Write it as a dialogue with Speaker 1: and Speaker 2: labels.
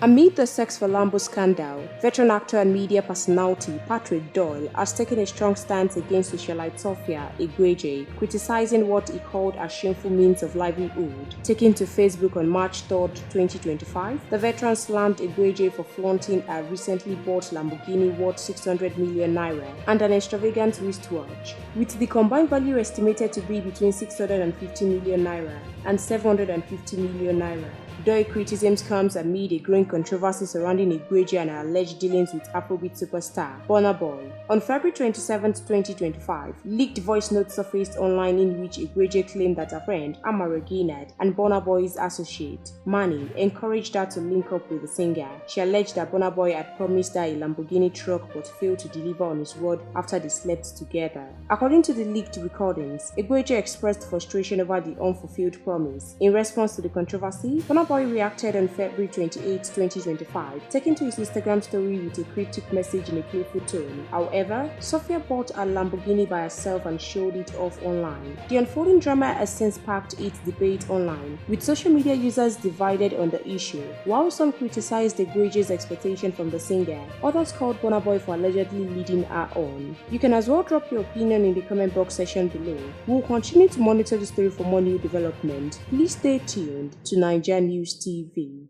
Speaker 1: Amid the Sex for Lambo scandal, veteran actor and media personality Patric Doyle has taken a strong stance against socialite Sophia Egbueje, criticizing what he called a shameful means of livelihood. Taken to Facebook on March 3, 2025, the veteran slammed Egbueje for flaunting a recently bought Lamborghini worth 600 million naira and an extravagant wristwatch, with the combined value estimated to be between 650 million naira and 750 million naira. Doyle criticisms comes amid a growing controversy surrounding Egbueje and her alleged dealings with Afrobeat superstar Burna Boy. On February 27, 2025, leaked voice notes surfaced online in which Egbueje claimed that her friend Amara Gaynard and Burna Boy's associate Manny encouraged her to link up with the singer. She alleged that Burna Boy had promised her a Lamborghini truck but failed to deliver on his word after they slept together. According to the leaked recordings, Egbueje expressed frustration over the unfulfilled promise. In response to the controversy, Burna Boy reacted on February 28, 2025, taking to his Instagram story with a cryptic message in a playful tone. However, Sophia bought a Lamborghini by herself and showed it off online. The unfolding drama has since sparked its debate online, with social media users divided on the issue. While some criticized Egbueje's expectation from the singer, others called Burna Boy for allegedly leading her on. You can as well drop your opinion in the comment box section below. We will continue to monitor the story for more new development. Please stay tuned to NaijaNews TV.